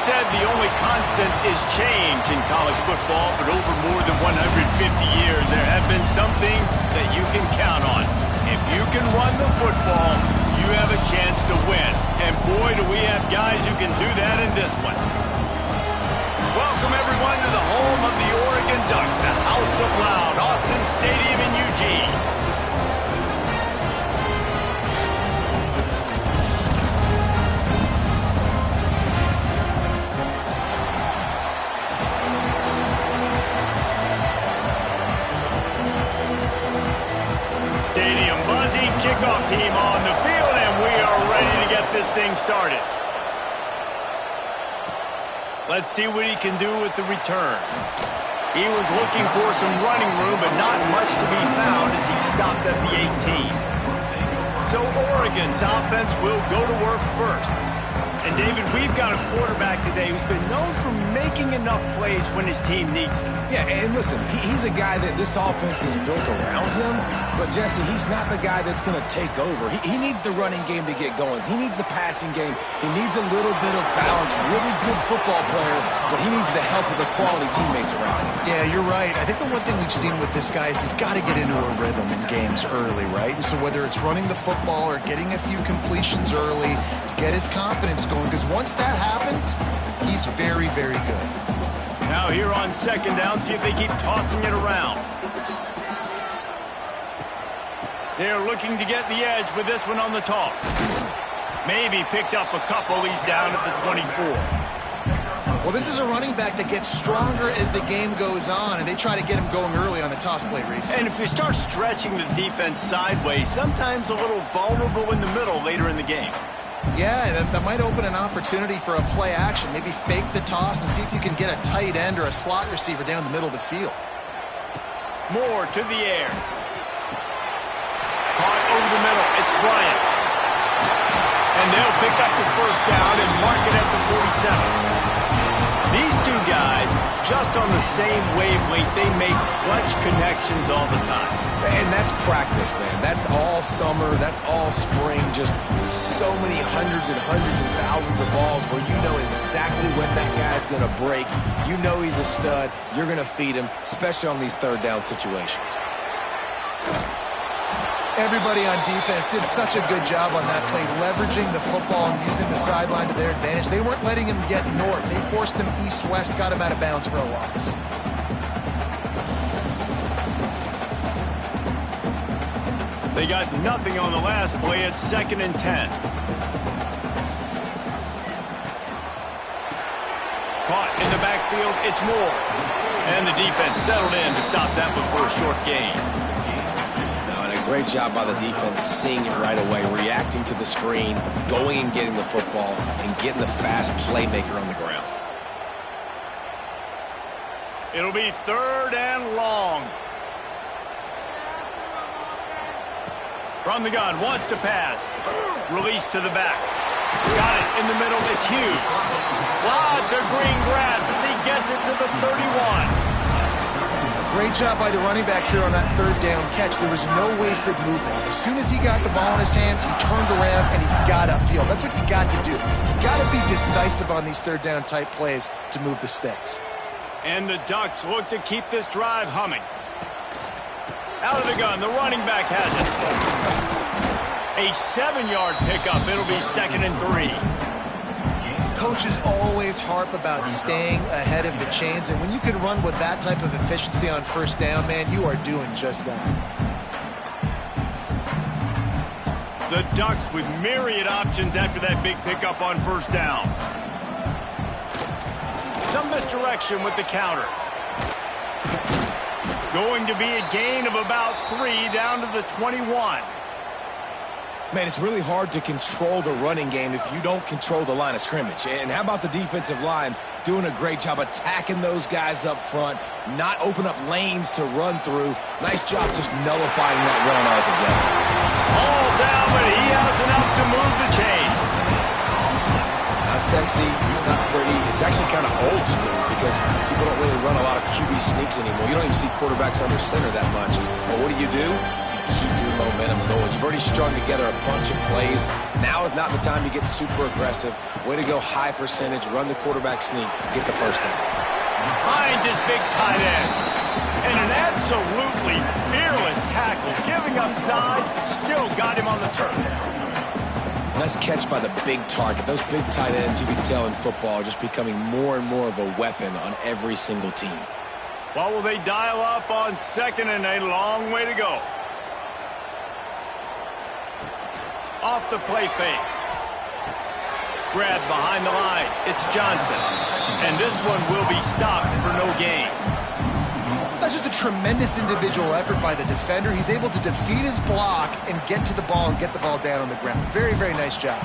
said the only constant is change in college football, but over more than 150 years, there have been some things that you can count on. If you can run the football, you have a chance to win. And boy, do we have guys who can do that in this one. Welcome, everyone, to the home of the Oregon Ducks, the House of Loud, Autzen Stadium in Eugene. Stadium buzzing, kickoff team on the field, and we are ready to get this thing started. Let's see what he can do with the return. He was looking for some running room, but not much to be found as he stopped at the 18. So Oregon's offense will go to work first. And, David, we've got a quarterback today who's been known for making enough plays when his team needs them. Yeah, and listen, he's a guy that this offense is built around him. But, Jesse, he's not the guy that's going to take over. He needs the running game to get going. He needs the passing game. He needs a little bit of balance. Really good football player, but he needs the help of the quality teammates around him. Yeah, you're right. I think the one thing we've seen with this guy is he's got to get into a rhythm in games early, right? And so whether it's running the football or getting a few completions early to get his confidence going, because once that happens, he's very, very good. Now here on second down, see if they keep tossing it around. They're looking to get the edge with this one on the toss. Maybe picked up a couple. He's down at the 24. Well, this is a running back that gets stronger as the game goes on, and they try to get him going early on the toss play, Reese. And if you start stretching the defense sideways, sometimes a little vulnerable in the middle later in the game. Yeah, that might open an opportunity for a play action. Maybe fake the toss and see if you can get a tight end or a slot receiver down the middle of the field. Moore to the air. Caught over the middle. It's Bryant. And they'll pick up the first down and mark it at the 47. These two guys, just on the same wavelength, they make clutch connections all the time. And that's practice, man. That's all summer. That's all spring. Just so many hundreds and thousands of balls where you know exactly when that guy's going to break. You know he's a stud. You're going to feed him, especially on these third down situations. Everybody on defense did such a good job on that play, leveraging the football and using the sideline to their advantage. They weren't letting him get north. They forced him east-west, got him out of bounds for a loss. They got nothing on the last play. It's 2nd and 10. Caught in the backfield. It's Moore. And the defense settled in to stop that one for a short gain. Great job by the defense, seeing it right away, reacting to the screen, going and getting the football, and getting the fast playmaker on the ground. It'll be 3rd and long. From the gun, wants to pass. Release to the back. Got it in the middle, it's Hughes. Lots of green grass as he gets it to the 31. Great job by the running back here on that 3rd down catch. There was no wasted movement. As soon as he got the ball in his hands, he turned around and he got upfield. That's what you got to do. You got to be decisive on these 3rd down type plays to move the sticks. And the Ducks look to keep this drive humming. Out of the gun, the running back has it. A 7-yard pickup. It'll be 2nd and 3. Coaches always harp about staying ahead of the chains, and when you can run with that type of efficiency on 1st down, man, you are doing just that. The Ducks with myriad options after that big pickup on 1st down. Some misdirection with the counter. Going to be a gain of about 3 down to the 21. Man, it's really hard to control the running game if you don't control the line of scrimmage. And how about the defensive line doing a great job attacking those guys up front, not open up lanes to run through. Nice job just nullifying that run altogether. All down, but he has enough to move the chains. It's not sexy. It's not pretty. It's actually kind of old school because people don't really run a lot of QB sneaks anymore. You don't even see quarterbacks under center that much. But what do? You keep your momentum going. You've already strung together a bunch of plays. Now is not the time to get super aggressive. Way to go high percentage, run the quarterback sneak, get the first down. Finds his big tight end. And an absolutely fearless tackle, giving up size, still got him on the turf. Nice catch by the big target. Those big tight ends, you can tell in football, are just becoming more and more of a weapon on every single team. What will they dial up on 2nd and a long way to go? Off the play fake. Grabbed behind the line. It's Johnson. And this one will be stopped for no gain. That's just a tremendous individual effort by the defender. He's able to defeat his block and get to the ball and get the ball down on the ground. Very, very nice job.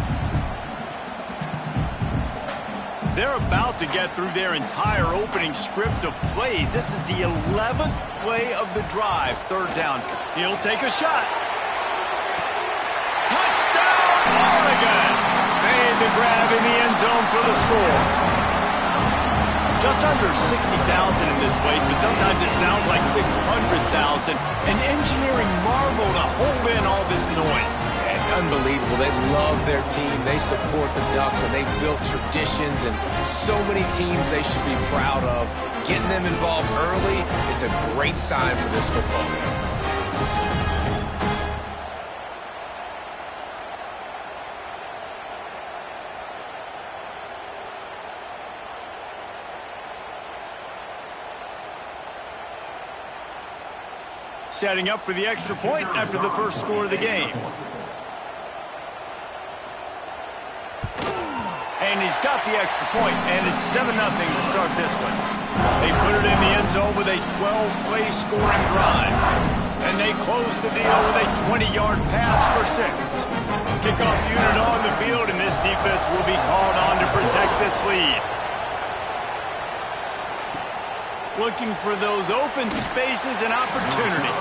They're about to get through their entire opening script of plays. This is the 11th play of the drive. 3rd down. He'll take a shot. Touchdown, Oregon! Made the grab in the end zone for the score. Just under 60,000 in this place, but sometimes it sounds like 600,000. An engineering marvel to hold in all this noise. Yeah, it's unbelievable. They love their team. They support the Ducks, and they've built traditions and so many teams they should be proud of. Getting them involved early is a great sign for this football game. Setting up for the extra point after the first score of the game. And he's got the extra point, and it's 7-0 to start this one. They put it in the end zone with a 12-play scoring drive. And they close the deal with a 20-yard pass for 6. Kickoff unit on the field, and this defense will be called on to protect this lead. Looking for those open spaces and opportunity.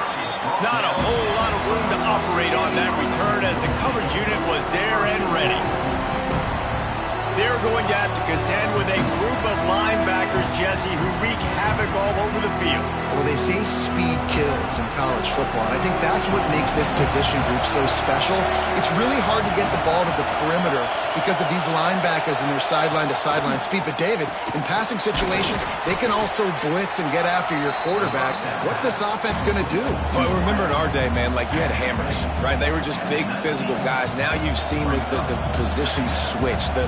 Not a whole lot of room to operate on that return as the coverage unit was there and ready. They're going to have to contend with a group of linebackers, Jesse, who wreak havoc all over the field. Well, they say speed kills in college football, and I think that's what makes this position group so special. It's really hard to get the ball to the perimeter because of these linebackers and their sideline-to-sideline speed. But, David, in passing situations, they can also blitz and get after your quarterback. What's this offense going to do? Well, remember in our day, man, like you had hammers, right? They were just big physical guys. Now you've seen the positions switch. The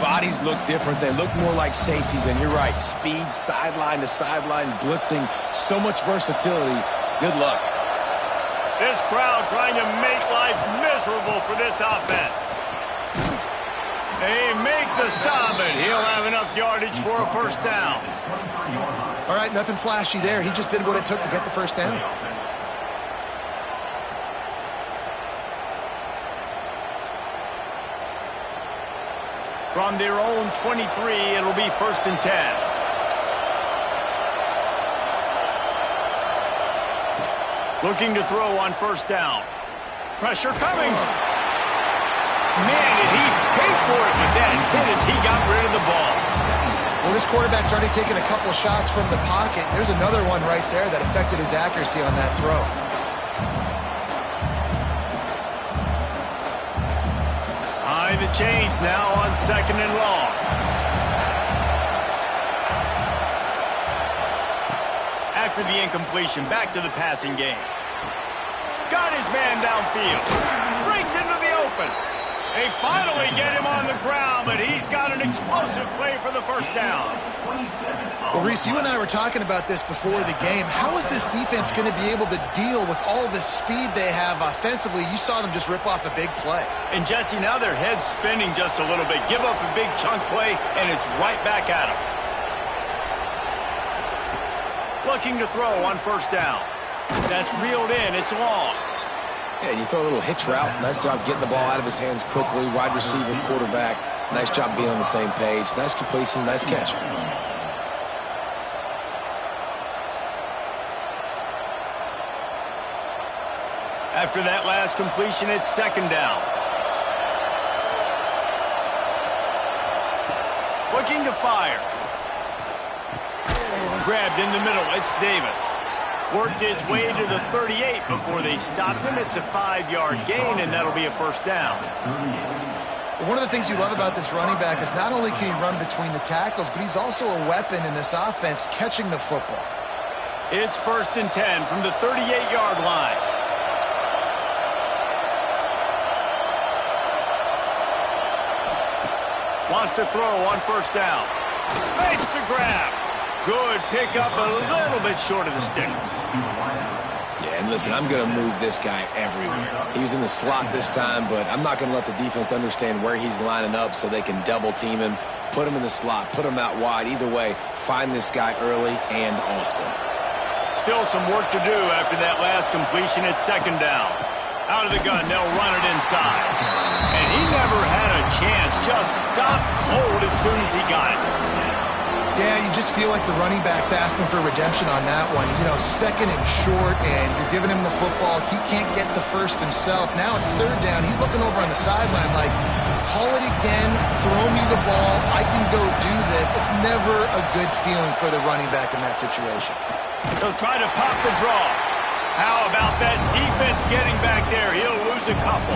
bodies look different. They look more like safeties, and you're right. Speed, sideline to sideline, blitzing, so much versatility. Good luck. This crowd trying to make life miserable for this offense. They make the stop, and he'll have enough yardage for a first down. All right, nothing flashy there. He just did what it took to get the first down. From their own 23, it'll be 1st and 10. Looking to throw on 1st down. Pressure coming. Man, did he pay for it with that hit as he got rid of the ball. Well, this quarterback's already taken a couple shots from the pocket. There's another one right there that affected his accuracy on that throw. High the chains now on 2nd and long. After the incompletion, back to the passing game. Got his man downfield. Breaks into the open. They finally get him on the ground, but he's got an explosive play for the first down. Well, Reese, you and I were talking about this before the game. How is this defense going to be able to deal with all the speed they have offensively? You saw them just rip off a big play. And, Jesse, now their head's spinning just a little bit. Give up a big chunk play, and it's right back at them. Looking to throw on 1st down. That's reeled in. It's long. Yeah, you throw a little hitch route. Nice job getting the ball out of his hands quickly. Wide receiver, quarterback. Nice job being on the same page. Nice completion, nice catch. After that last completion, it's 2nd down. Looking to fire. Grabbed in the middle. It's Davis. Worked his way to the 38 before they stopped him. It's a 5-yard gain, and that'll be a first down. One of the things you love about this running back is not only can he run between the tackles, but he's also a weapon in this offense catching the football. It's 1st and 10 from the 38-yard line. Wants to throw on 1st down. Makes the grab. Good pickup, a little bit short of the sticks. Yeah, and listen, I'm going to move this guy everywhere. He was in the slot this time, but I'm not going to let the defense understand where he's lining up so they can double team him, put him in the slot, put him out wide. Either way, find this guy early and often. Still some work to do after that last completion at 2nd down. Out of the gun, they'll run it inside. And he never had a chance, just stopped cold as soon as he got it. Yeah, you just feel like the running back's asking for redemption on that one. You know, 2nd and short, and you're giving him the football. He can't get the first himself. Now it's 3rd down. He's looking over on the sideline like, call it again, throw me the ball, I can go do this. It's never a good feeling for the running back in that situation. He'll try to pop the draw. How about that defense getting back there? He'll lose a couple.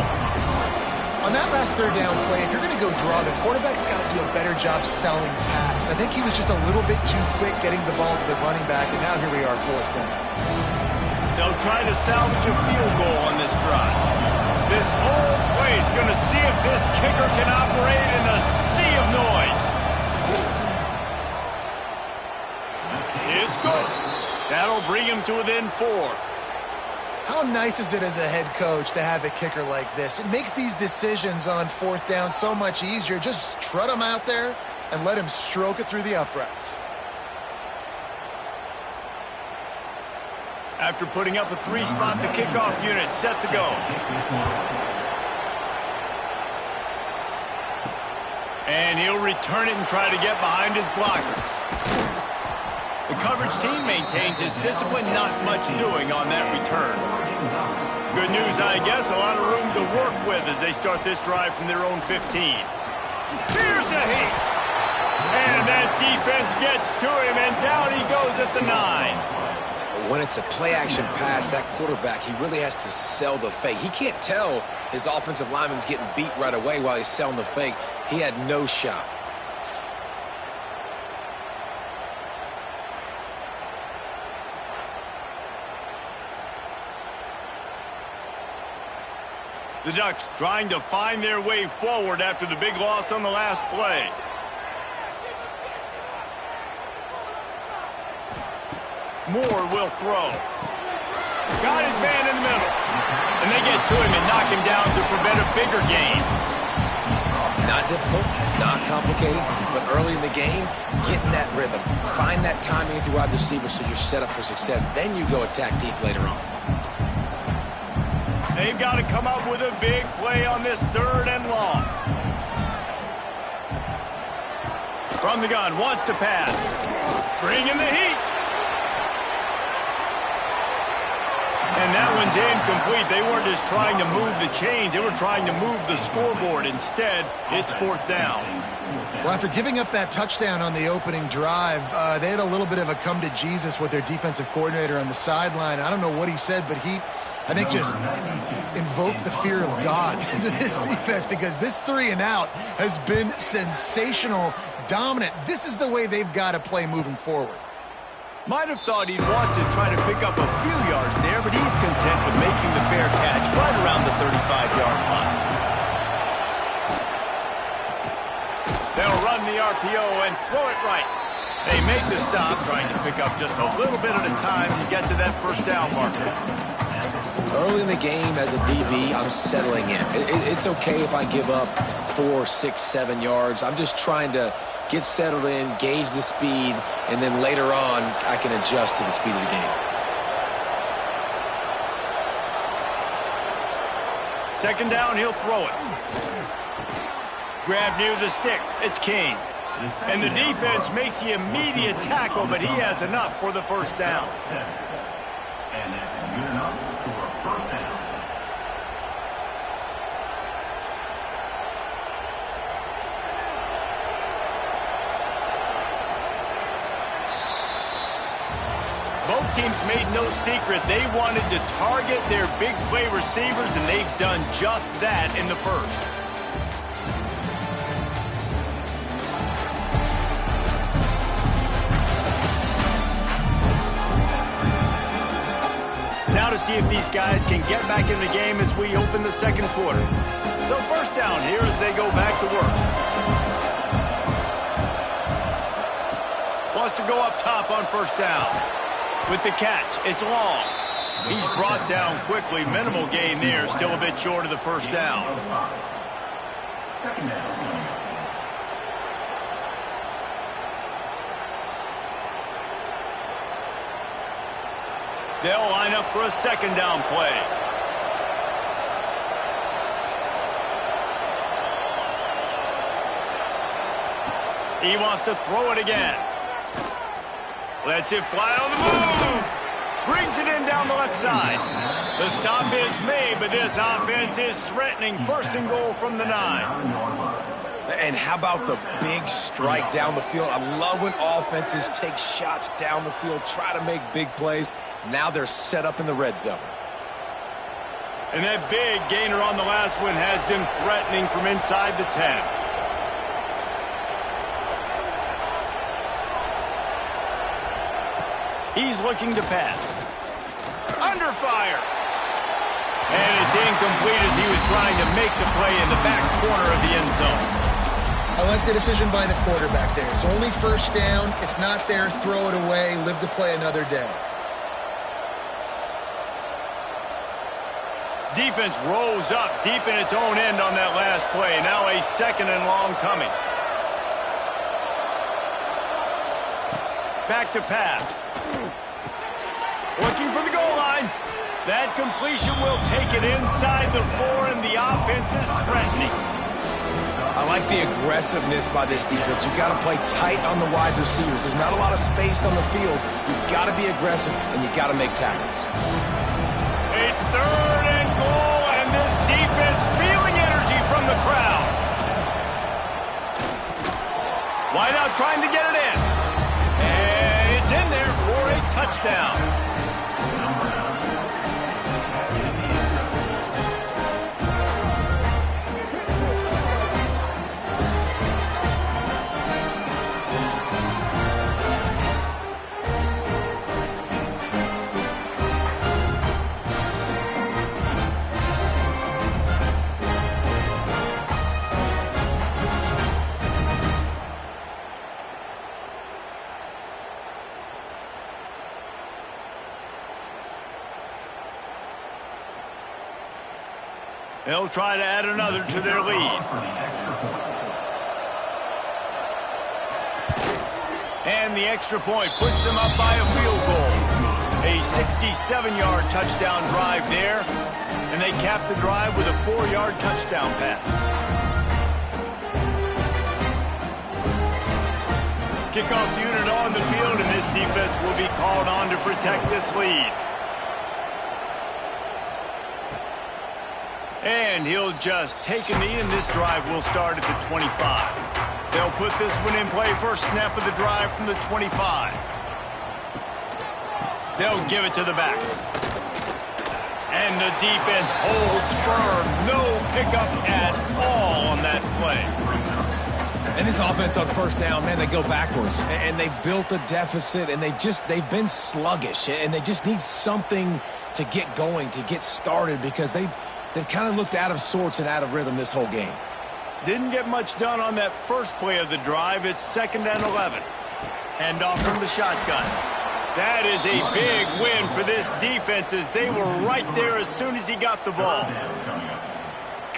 On that last 3rd down play, if you're going to go draw, the quarterback's got to do a better job selling pass. I think he was just a little bit too quick getting the ball to the running back, and now here we are, 4th down. They'll try to salvage a field goal on this drive. This whole play is going to see if this kicker can operate in a sea of noise. It's good. That'll bring him to within 4. How nice is it as a head coach to have a kicker like this? It makes these decisions on 4th down so much easier. Just trot him out there and let him stroke it through the uprights. After putting up a 3-spot, the kickoff unit set to go. And he'll return it and try to get behind his blockers. The coverage team maintains its discipline, not much doing on that return. Good news, I guess, a lot of room to work with as they start this drive from their own 15. Here's a heat. And that defense gets to him, and down he goes at the 9. When it's a play-action pass, that quarterback, he really has to sell the fake. He can't tell his offensive lineman's getting beat right away while he's selling the fake. He had no shot. The Ducks trying to find their way forward after the big loss on the last play. Moore will throw. Got his man in the middle. And they get to him and knock him down to prevent a bigger gain. Not difficult, not complicated, but early in the game, get in that rhythm. Find that timing with your wide receiver so you're set up for success. Then you go attack deep later on. They've got to come up with a big play on this 3rd and long. From the gun, wants to pass. Bring in the heat. And that one's incomplete. They weren't just trying to move the chains. They were trying to move the scoreboard. Instead, it's 4th down. Well, after giving up that touchdown on the opening drive, they had a little bit of a come to Jesus with their defensive coordinator on the sideline. I don't know what he said, but he, I think, just invoked the fear of God into this defense, because this 3 and out has been sensational, dominant. This is the way they've got to play moving forward. Might have thought he'd want to try to pick up a few yards there, but he's content with making the fair catch right around the 35-yard line. They'll run the RPO and throw it right. They make the stop, trying to pick up just a little bit at a time to get to that 1st down marker. Early in the game, as a DB, I'm settling in. It's okay if I give up 4, 6, 7 yards. I'm just trying to get settled in, gauge the speed, and then later on, I can adjust to the speed of the game. 2nd down, he'll throw it. Grab near the sticks. It's King. And the defense makes the immediate tackle, but he has enough for the 1st down. And that's good enough for a 1st down. Both teams made no secret they wanted to target their big play receivers, and they've done just that in the first. Now to see if these guys can get back in the game as we open the second quarter. So first down here as they go back to work. Wants to go up top on first down. With the catch, it's long. He's brought down quickly. Minimal gain there, still a bit short of the first down. Second down. They'll line up for a second down play. He wants to throw it again. Lets it fly on the move. Brings it in down the left side. The stop is made, but this offense is threatening. First and goal from the 9. And how about the big strike down the field? I love when offenses take shots down the field, try to make big plays. Now they're set up in the red zone. And that big gainer on the last one has them threatening from inside the 10. He's looking to pass. Under fire. And it's incomplete as he was trying to make the play in the back corner of the end zone. I like the decision by the quarterback there. It's only first down. It's not there. Throw it away. Live to play another day. Defense rose up deep in its own end on that last play. Now a second and long coming. Back to pass. Looking for the goal line. That completion will take it inside the 4, and the offense is threatening. I like the aggressiveness by this defense. You've got to play tight on the wide receivers. There's not a lot of space on the field. You've got to be aggressive, and you've got to make tackles. A third and goal, and this defense feeling energy from the crowd. Wide out trying to get it in. And it's in there for a touchdown. They'll try to add another to their lead. And the extra point puts them up by a field goal. A 67-yard touchdown drive there. And they cap the drive with a 4-yard touchdown pass. Kickoff unit on the field, and this defense will be called on to protect this lead. And he'll just take a knee, and this drive will start at the 25. They'll put this one in play first snap of the drive from the 25. They'll give it to the back. And the defense holds firm. No pickup at all on that play. And this offense on first down, man, they go backwards. And they built a deficit, and they've been sluggish. And they just need something to get going, to get started, because they've kind of looked out of sorts and out of rhythm this whole game. Didn't get much done on that first play of the drive. It's 2nd and 11. Hand off from the shotgun. That is a big win for this defense as they were right there as soon as he got the ball.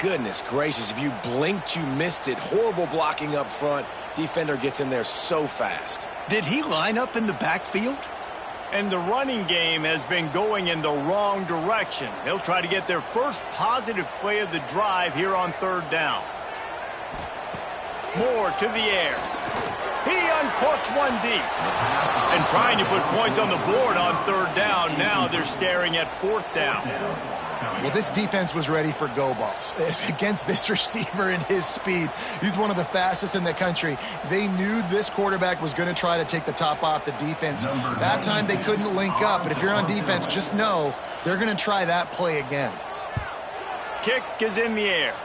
Goodness gracious, if you blinked, you missed it. Horrible blocking up front. Defender gets in there so fast. Did he line up in the backfield? And the running game has been going in the wrong direction. They'll try to get their first positive play of the drive here on 3rd down. Moore to the air. He uncorks one deep. And trying to put points on the board on 3rd down. Now they're staring at 4th down. Well, this defense was ready for go balls. Against this receiver and his speed, he's one of the fastest in the country. They knew this quarterback was going to try to take the top off the defense. That time they couldn't link up, but if you're on defense, just know they're going to try that play again. Kick is in the air.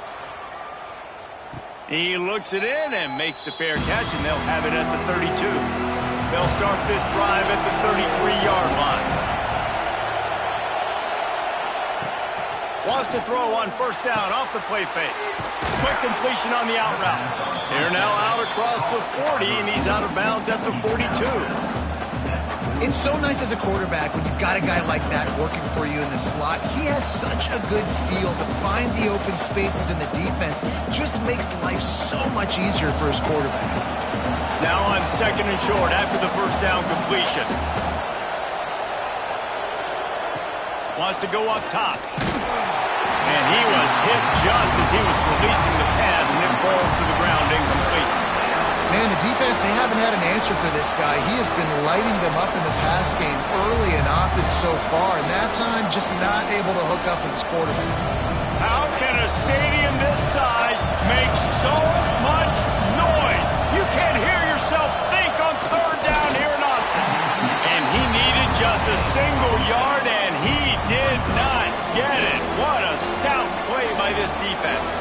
He looks it in and makes the fair catch, and they'll have it at the 32. They'll start this drive at the 33-yard line. Wants to throw on first down off the play fake. Quick completion on the out route. They're now out across the 40, and he's out of bounds at the 42. It's so nice as a quarterback when you've got a guy like that working for you in the slot. He has such a good feel to find the open spaces in the defense. Just makes life so much easier for his quarterback. Now on second and short after the first down completion. Wants to go up top. And he was hit just as he was releasing the pass, and it falls to the ground incomplete. Man, the defense, they haven't had an answer for this guy. He has been lighting them up in the pass game early and often so far, and that time just not able to hook up with his quarterback. How can a stadium this size make so much noise? You can't hear yourself think on third down here in Austin. And he needed just a single yard, and he did not get it. What a stout play by this defense.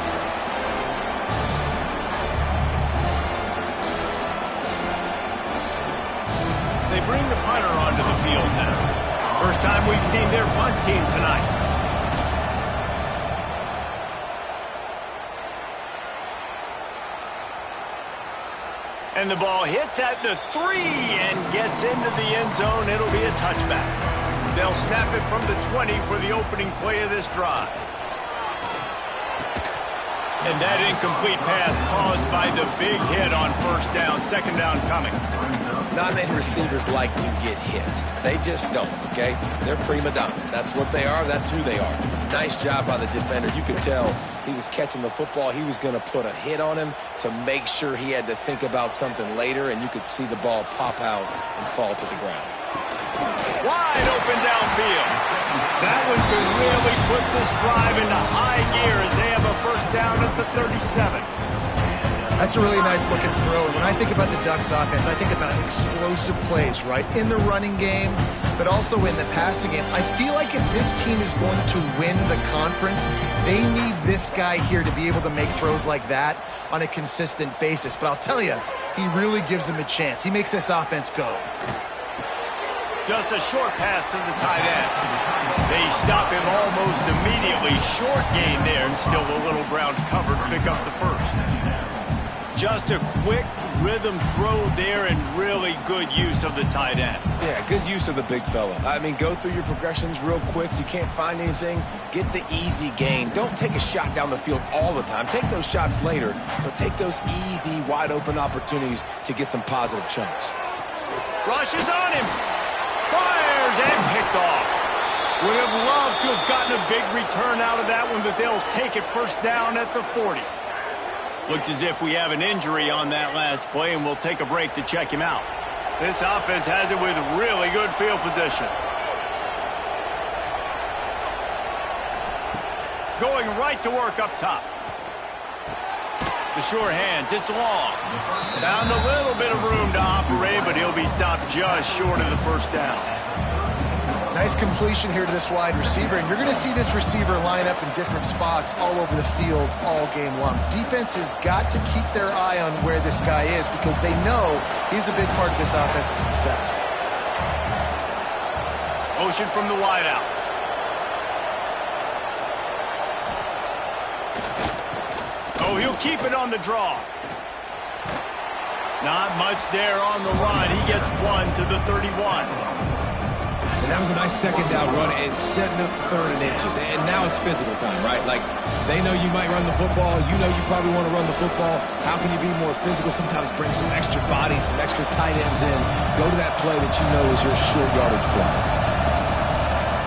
They bring the punter onto the field now. First time we've seen their punt team tonight. And the ball hits at the 3 and gets into the end zone. It'll be a touchback. They'll snap it from the 20 for the opening play of this drive. And that incomplete pass caused by the big hit on first down. Second down coming. Not many receivers like to get hit. They just don't, okay? They're prima donnas. That's what they are. That's who they are. Nice job by the defender. You could tell he was catching the football. He was going to put a hit on him to make sure he had to think about something later, and you could see the ball pop out and fall to the ground. Wide open downfield. That one could really put this drive into high gear as they have a first down at the 37. That's a really nice looking throw. And when I think about the Ducks offense, I think about explosive plays, right? In the running game, but also in the passing game. I feel like if this team is going to win the conference, they need this guy here to be able to make throws like that on a consistent basis. But I'll tell you, he really gives them a chance. He makes this offense go. Just a short pass to the tight end. They stop him almost immediately. Short gain there, and still a little ground cover to pick up the first. Just a quick rhythm throw there and really good use of the tight end. Yeah, good use of the big fella. I mean, go through your progressions real quick. You can't find anything. Get the easy gain. Don't take a shot down the field all the time. Take those shots later, but take those easy, wide-open opportunities to get some positive chunks. Rushes on him. Fires and picked off. Would have loved to have gotten a big return out of that one, but they'll take it first down at the 40. Looks as if we have an injury on that last play, and we'll take a break to check him out. This offense has it with really good field position. Going right to work up top. The sure hands, it's long. Found a little bit of room to operate, but he'll be stopped just short of the first down. Nice completion here to this wide receiver, and you're going to see this receiver line up in different spots all over the field all game long. Defense has got to keep their eye on where this guy is because they know he's a big part of this offense's success. Motion from the wideout. Oh, he'll keep it on the draw. Not much there on the run. He gets one to the 31. And that was a nice second down run and setting up third and inches. And now it's physical time, right? Like, they know you might run the football. You know you probably want to run the football. How can you be more physical? Sometimes bring some extra bodies, some extra tight ends in. Go to that play that you know is your short yardage play.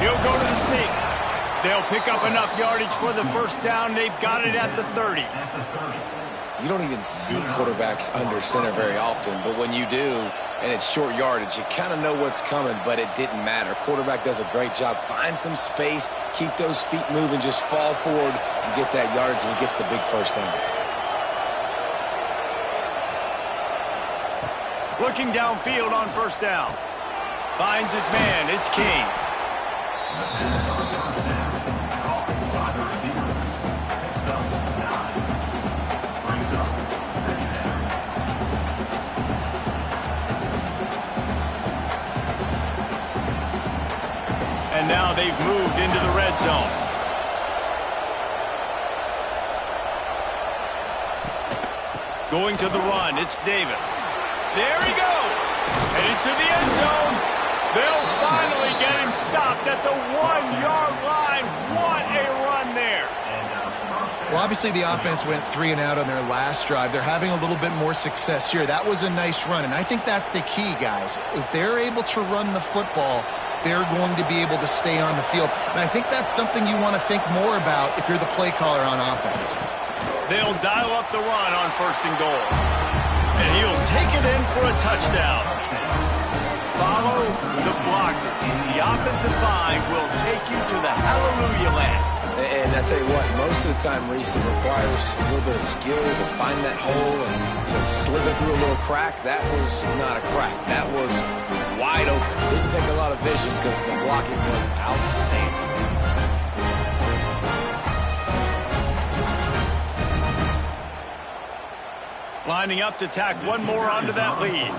He'll go to the sneak. They'll pick up enough yardage for the first down. They've got it at the 30. You don't even see quarterbacks under center very often, but when you do, and it's short yardage, you kind of know what's coming, but it didn't matter. Quarterback does a great job. Find some space, keep those feet moving, just fall forward and get that yardage, and he gets the big first down. Looking downfield on first down. Finds his man. It's King. And now they've moved into the red zone. Going to the run, it's Davis. There he goes. Headed to the end zone. They'll finally get him stopped at the 1-yard line. What a run there. Well, obviously the offense went 3 and out on their last drive. They're having a little bit more success here. That was a nice run, and I think that's the key, guys. If they're able to run the football, they're going to be able to stay on the field. And I think that's something you want to think more about if you're the play caller on offense. They'll dial up the run on first and goal. And he'll take it in for a touchdown. Follow the blocker. The offensive line will take you to the hallelujah land. And I tell you what, most of the time, Reese, it requires a little bit of skill to find that hole and slither through a little crack. That was not a crack. That was wide open. Didn't take a lot of vision because the blocking was outstanding. Lining up to tack one more onto that lead.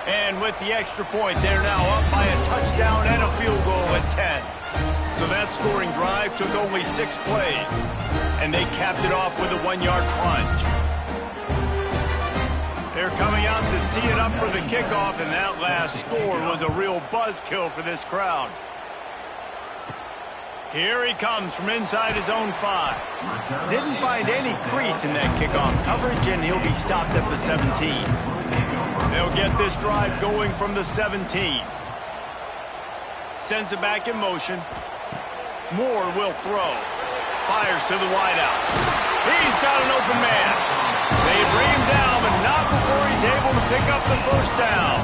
And with the extra point, they're now up by a touchdown and a field goal at 10. So that scoring drive took only 6 plays. And they capped it off with a 1-yard plunge. They're coming out to tee it up for the kickoff, and that last score was a real buzzkill for this crowd. Here he comes from inside his own 5. Didn't find any crease in that kickoff coverage, and he'll be stopped at the 17. They'll get this drive going from the 17. Sends it back in motion. Moore will throw. Fires to the wideout. He's got an open man. They bring him down, but not before he's able to pick up the first down.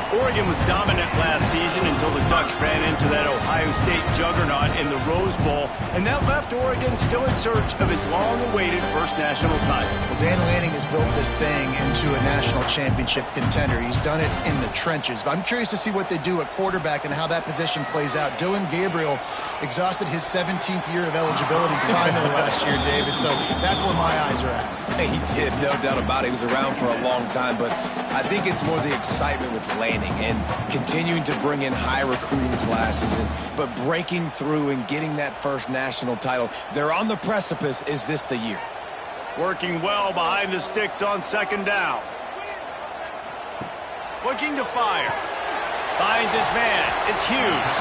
Oregon was dominant last season until the Ducks ran into that Ohio State juggernaut in the Rose Bowl, and that left Oregon still in search of its long-awaited first national title. Well, Dan Lanning has built this thing into a national championship contender. He's done it in the trenches. But I'm curious to see what they do at quarterback and how that position plays out. Dylan Gabriel exhausted his 17th year of eligibility finally last year, David, so that's where my eyes are at. He did, no doubt about it. He was around for a long time, but I think it's more the excitement with Lanning and continuing to bring in high recruiting classes, but breaking through and getting that first national title. They're on the precipice. Is this the year? Working well behind the sticks on second down. Looking to fire. Finds his man. It's Hughes.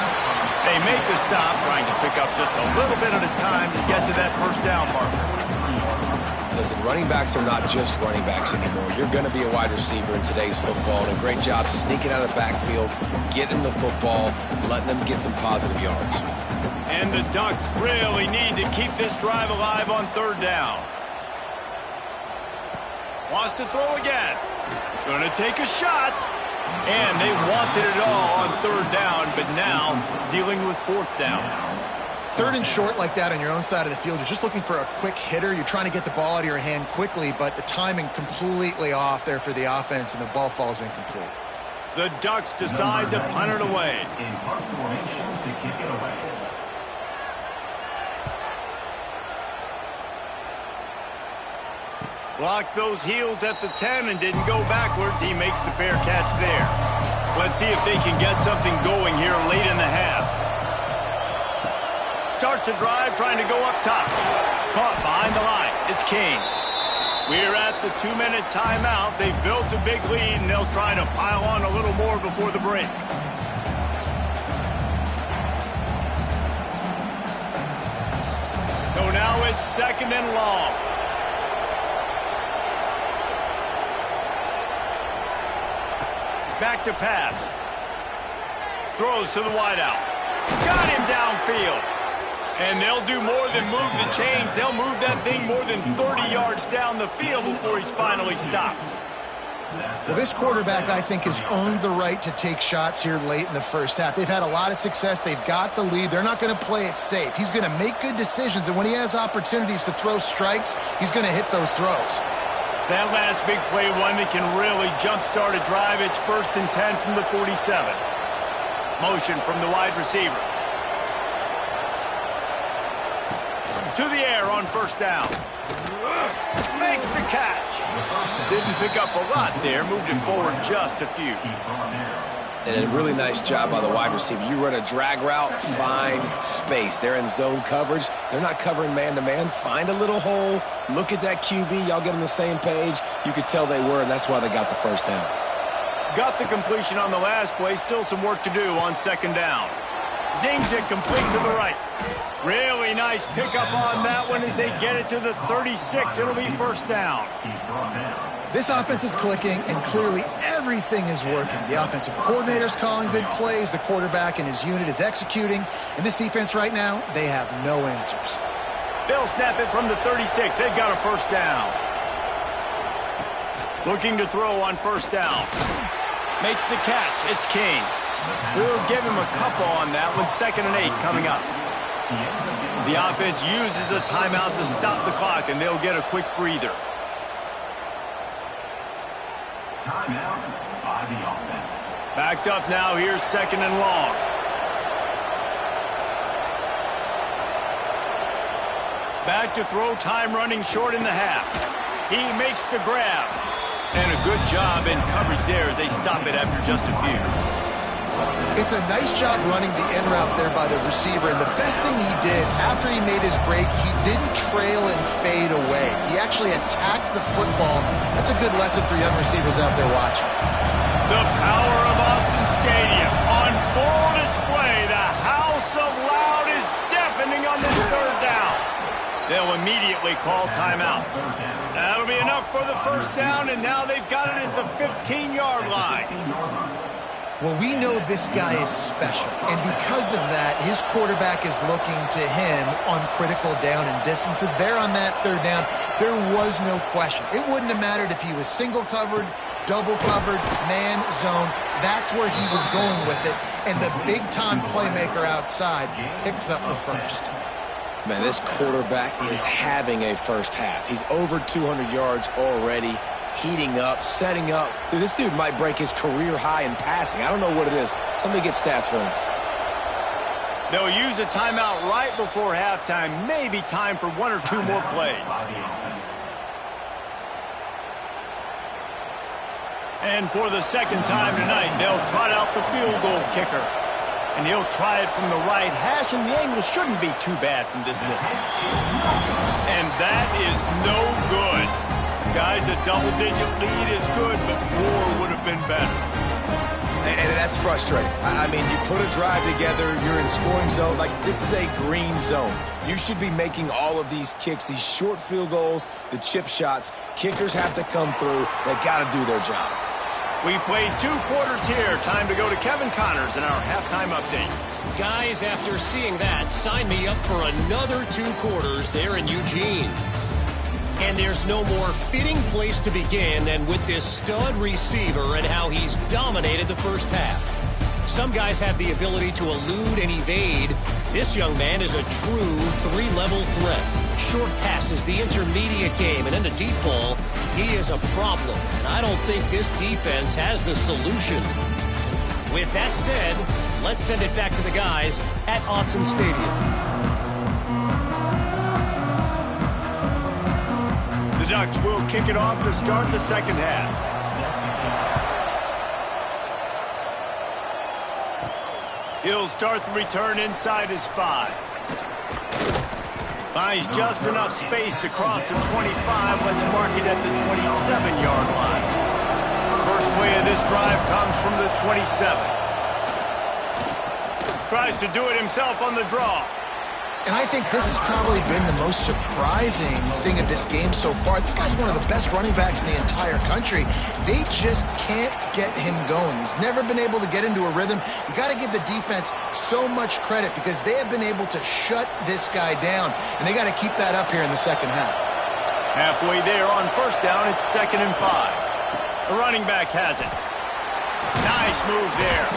They make the stop, trying to pick up just a little bit at a time to get to that first down marker. Listen, running backs are not just running backs anymore. You're going to be a wide receiver in today's football, and a great job sneaking out of the backfield, getting the football, letting them get some positive yards. And the Ducks really need to keep this drive alive on third down. Wants to throw again. Going to take a shot. And they wanted it all on third down, but now dealing with fourth down. Third and short like that on your own side of the field, you're just looking for a quick hitter. You're trying to get the ball out of your hand quickly, but the timing completely off there for the offense, and the ball falls incomplete. The Ducks decide to punt it away. In punt formation to kick it away. Blocked those heels at the 10 and didn't go backwards. He makes the fair catch there. Let's see if they can get something going here late in the half. Starts a drive trying to go up top. Caught behind the line. It's King. We're at the 2-minute timeout. They've built a big lead, and they'll try to pile on a little more before the break. So now it's second and long. Back to pass. Throws to the wideout. Got him downfield. And they'll do more than move the chains. They'll move that thing more than 30 yards down the field before he's finally stopped. Well, this quarterback, I think, has earned the right to take shots here late in the first half. They've had a lot of success. They've got the lead. They're not going to play it safe. He's going to make good decisions, and when he has opportunities to throw strikes, he's going to hit those throws. That last big play, one that can really jumpstart a drive. It's 1st and 10 from the 47. Motion from the wide receiver. To the air on 1st down. Makes the catch. Didn't pick up a lot there. Moved it forward just a few. And a really nice job by the wide receiver. You run a drag route, find space. They're in zone coverage. They're not covering man-to-man. Find a little hole. Look at that QB. Y'all get on the same page. You could tell they were, and that's why they got the 1st down. Got the completion on the last play. Still some work to do on 2nd down. Zings it complete to the right. Really nice pickup on that one as they get it to the 36. It'll be 1st down. This offense is clicking, and clearly everything is working. The offensive coordinator's calling good plays. The quarterback and his unit is executing. And this defense right now, they have no answers. They'll snap it from the 36. They've got a 1st down. Looking to throw on 1st down. Makes the catch. It's King. We'll give him a couple on that one. 2nd and 8 coming up. The offense uses a timeout to stop the clock, and they'll get a quick breather. Timeout by the offense. Backed up now. Here's 2nd and long. Back to throw. Time running short in the half. He makes the grab. And a good job in coverage there as they stop it after just a few. It's a nice job running the in route there by the receiver, and the best thing he did after he made his break, he didn't trail and fade away. He actually attacked the football. That's a good lesson for young receivers out there watching. The power of Autzen Stadium on full display. The house of loud is deafening on this 3rd down. They'll immediately call timeout. That'll be enough for the 1st down, and now they've got it at the 15-yard line. Well, we know this guy is special, and because of that, his quarterback is looking to him on critical down and distances. There on that 3rd down, there was no question. It wouldn't have mattered if he was single covered, double covered, man, zone. That's where he was going with it, and the big-time playmaker outside picks up the 1st. Man, this quarterback is having a 1st half. He's over 200 yards already. Heating up, setting up. Dude, this dude might break his career high in passing. I don't know what it is. Somebody get stats for him. They'll use a timeout right before halftime. Maybe time for 1 or 2 more plays. And for the 2nd time tonight, they'll trot out the field goal kicker. And he'll try it from the right hash, and the angle shouldn't be too bad from this distance. And that is no good. Guys, a double-digit lead is good, but more would have been better. And that's frustrating. I mean, you put a drive together, you're in scoring zone. Like, this is a green zone. You should be making all of these kicks, these short field goals, the chip shots. Kickers have to come through. They got to do their job. We've played 2 quarters here. Time to go to Kevin Connors in our halftime update. Guys, after seeing that, sign me up for another 2 quarters there in Eugene. And there's no more fitting place to begin than with this stud receiver and how he's dominated the 1st half. Some guys have the ability to elude and evade. This young man is a true 3-level threat. Short passes, the intermediate game, and in the deep ball, he is a problem. And I don't think this defense has the solution. With that said, let's send it back to the guys at Autzen Stadium. The Ducks will kick it off to start the 2nd half. He'll start the return inside his 5. Finds just enough space to cross the 25. Let's mark it at the 27-yard line. First play of this drive comes from the 27. Tries to do it himself on the draw. And I think this has probably been the most surprising thing of this game so far. This guy's one of the best running backs in the entire country. They just can't get him going. He's never been able to get into a rhythm. You got to give the defense so much credit because they have been able to shut this guy down, and they got to keep that up here in the second half. Halfway there on first down, it's 2nd and 5. The running back has it. Nice move there.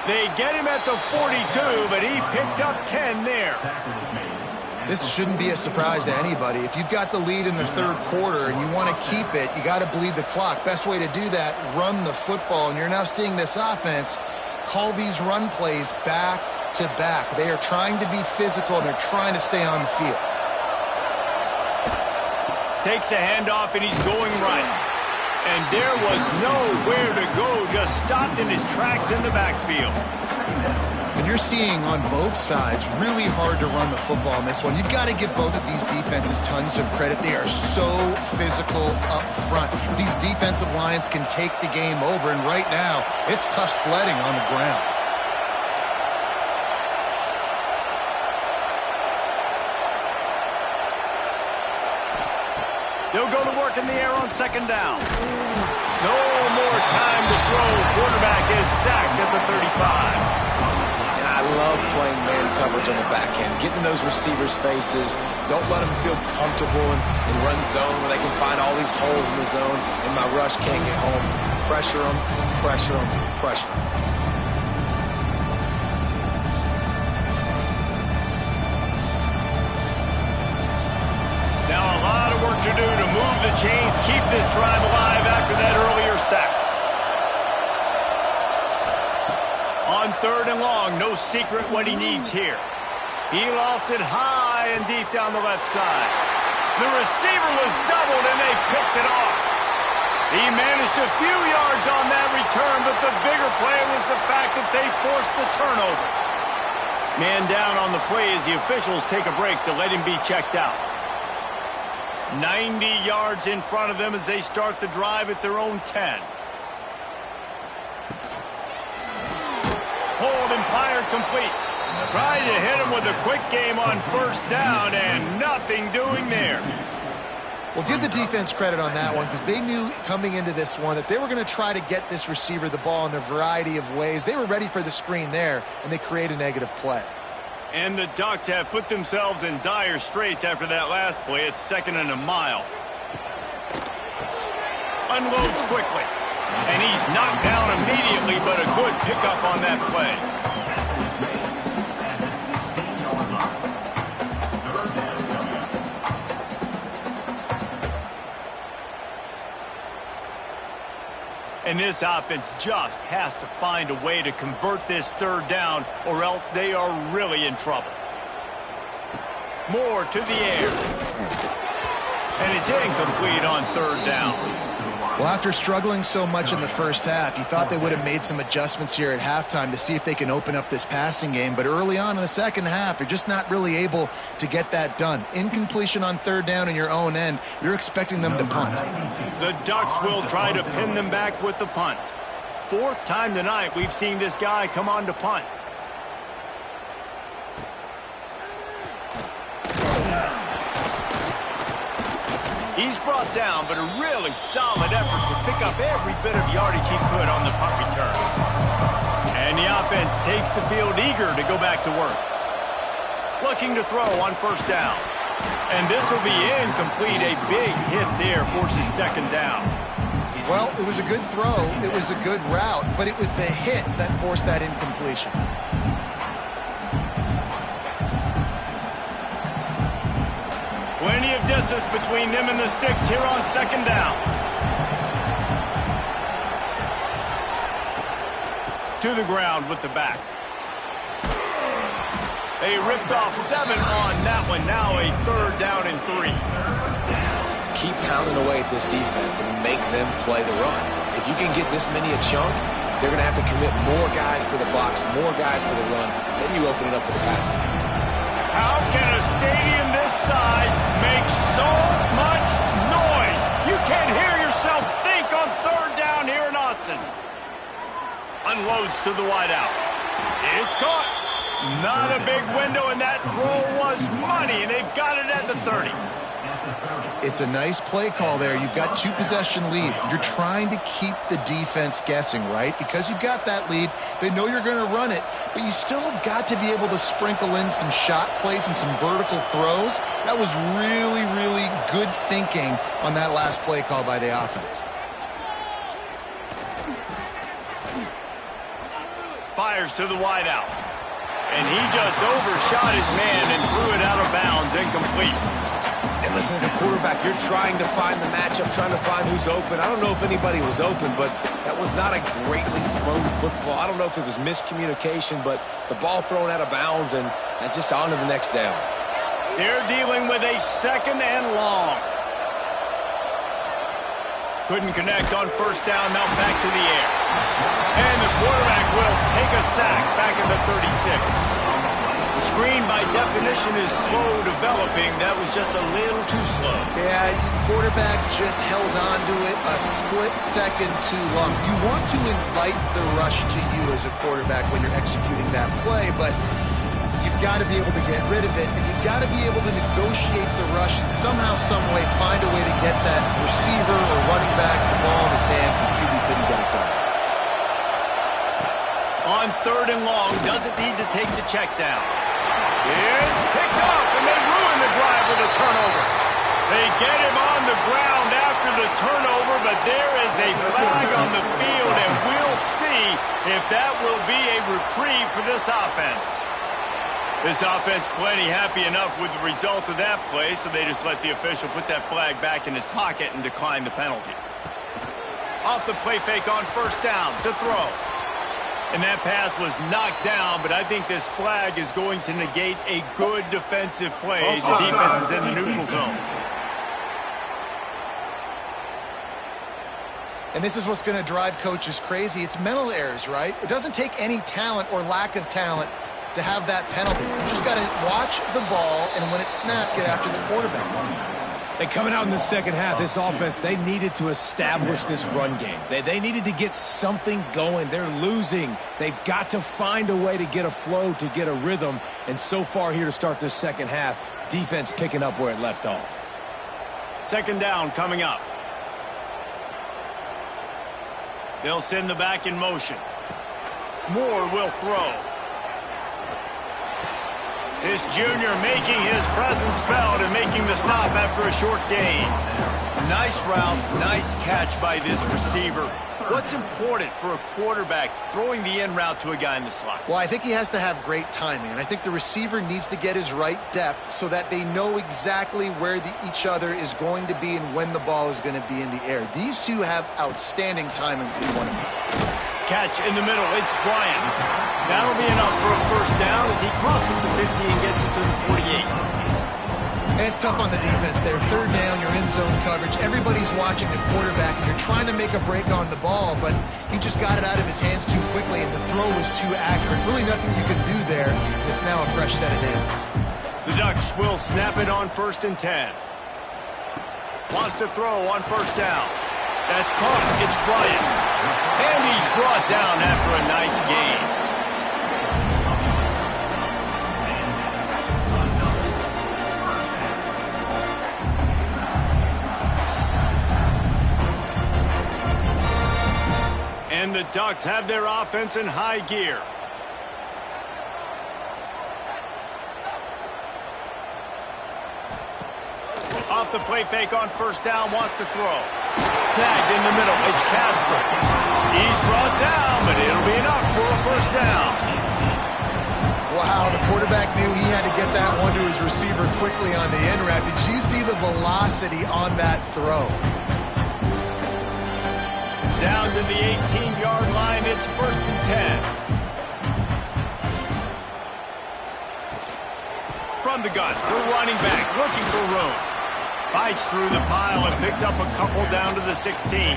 They get him at the 42, but he picked up 10 there. This shouldn't be a surprise to anybody. If you've got the lead in the third quarter and you want to keep it, you got to bleed the clock. Best way to do that, run the football. And you're now seeing this offense call these run plays back to back. They are trying to be physical, and they're trying to stay on the field. Takes a handoff, and he's going right. And there was nowhere to go, just stopped in his tracks in the backfield. And you're seeing on both sides really hard to run the football in this one. You've got to give both of these defenses tons of credit. They are so physical up front. These defensive lines can take the game over, and right now, it's tough sledding on the ground. They'll go to work in the air on 2nd down. No more time to throw. Quarterback is sacked at the 35. And I love playing man coverage on the back end, getting in those receivers' faces. Don't let them feel comfortable in run zone where they can find all these holes in the zone, and my rush can't get home. Pressure them, pressure them, pressure them. To do to move the chains, keep this drive alive after that earlier sack. On 3rd and long, no secret what he needs here. He lost it high and deep down the left side. The receiver was doubled and they picked it off. He managed a few yards on that return, but the bigger play was the fact that they forced the turnover. Man down on the play as the officials take a break to let him be checked out. 90 yards in front of them as they start the drive at their own 10. Hold and fired complete. Tried to hit him with a quick game on 1st down, and nothing doing there. Well, give the defense credit on that one because they knew coming into this one that they were going to try to get this receiver the ball in a variety of ways. They were ready for the screen there, and they create a negative play. And the Ducks have put themselves in dire straits after that last play. It's 2nd and a mile. Unloads quickly. And he's knocked down immediately, but a good pickup on that play. And this offense just has to find a way to convert this 3rd down, or else they are really in trouble. Moore to the air. And it's incomplete on 3rd down. Well, after struggling so much in the first half, you thought they would have made some adjustments here at halftime to see if they can open up this passing game. But early on in the second half, you're just not really able to get that done. Incompletion on 3rd down in your own end, you're expecting them to punt. The Ducks will try to pin them back with the punt. 4th time tonight we've seen this guy come on to punt. He's brought down, but a really solid effort to pick up every bit of yardage he could on the punt return. And the offense takes the field eager to go back to work. Looking to throw on 1st down. And this will be incomplete. A big hit there forces 2nd down. Well, it was a good throw. It was a good route, but it was the hit that forced that incompletion. Plenty of distance between them and the sticks here on 2nd down. To the ground with the back. They ripped off 7 on that one. Now a 3rd down and 3. Keep pounding away at this defense and make them play the run. If you can get this many a chunk, they're going to have to commit more guys to the box, more guys to the run. Then you open it up for the passing game. How can a stadium this size make so much noise? You can't hear yourself think on 3rd down here in Autzen. Unloads to the wideout. It's caught. Not a big window, and that throw was money, and they've got it at the 30. It's a nice play call there. You've got 2-possession lead. You're trying to keep the defense guessing, right? Because you've got that lead, they know you're going to run it, but you still have got to be able to sprinkle in some shot plays and some vertical throws. That was really, really good thinking on that last play call by the offense. Fires to the wideout. And he just overshot his man and threw it out of bounds, incomplete. And listen, as a quarterback, you're trying to find the matchup, trying to find who's open. I don't know if anybody was open, but that was not a greatly thrown football. I don't know if it was miscommunication, but the ball thrown out of bounds and just on to the next down. They're dealing with a 2nd and long. Couldn't connect on first down, now back to the air. And the quarterback will take a sack back at the 36. The screen, by definition, is slow developing. That was just a little too slow. Yeah, quarterback just held on to it a split second too long. You want to invite the rush to you as a quarterback when you're executing that play, but you've got to be able to get rid of it, and you've got to be able to negotiate the rush and somehow, some way, find a way to get that receiver or running back the ball in his hands, and the QB couldn't get it done. On 3rd and long, doesn't need to take the check down. It's picked off, and they ruin the drive with a turnover. They get him on the ground after the turnover, but there is a flag on the field, and we'll see if that will be a reprieve for this offense. This offense plenty happy enough with the result of that play, so they just let the official put that flag back in his pocket and decline the penalty. Off the play fake on first down to throw. And that pass was knocked down, but I think this flag is going to negate a good defensive play. The defense was in the neutral zone. And this is what's going to drive coaches crazy. It's mental errors, right? It doesn't take any talent or lack of talent to have that penalty. You just got to watch the ball, and when it's snapped, get after the quarterback. And coming out in the second half, this offense, they needed to establish this run game. They needed to get something going. They're losing. They've got to find a way to get a flow, to get a rhythm. And so far here to start this second half, defense picking up where it left off. 2nd down coming up. They'll send the back in motion. Moore will throw. This junior making his presence felt and making the stop after a short gain. Nice route, nice catch by this receiver. What's important for a quarterback throwing the in route to a guy in the slot? Well, I think he has to have great timing, and I think the receiver needs to get his right depth so that they know exactly where each other is going to be and when the ball is going to be in the air. These two have outstanding timing for one another. Catch in the middle, it's Bryant. That'll be enough for a first down as he crosses the 50 and gets it to the 48. And it's tough on the defense there. 3rd down, you're in zone coverage. Everybody's watching the quarterback, and you're trying to make a break on the ball, but he just got it out of his hands too quickly, and the throw was too accurate. Really nothing you could do there. It's now a fresh set of downs. The Ducks will snap it on 1st and 10. Wants to throw on first down. That's caught. It's Bryant. And he's brought down after a nice gain. And the Ducks have their offense in high gear. Off the play fake on first down, wants to throw. Snagged in the middle, it's Casper. He's brought down, but it'll be enough for a first down. Wow, the quarterback knew he had to get that one to his receiver quickly on the in route. Did you see the velocity on that throw? Down to the 18-yard line, it's 1st and 10. From the gun, the running back looking for room. Fights through the pile and picks up a couple down to the 16.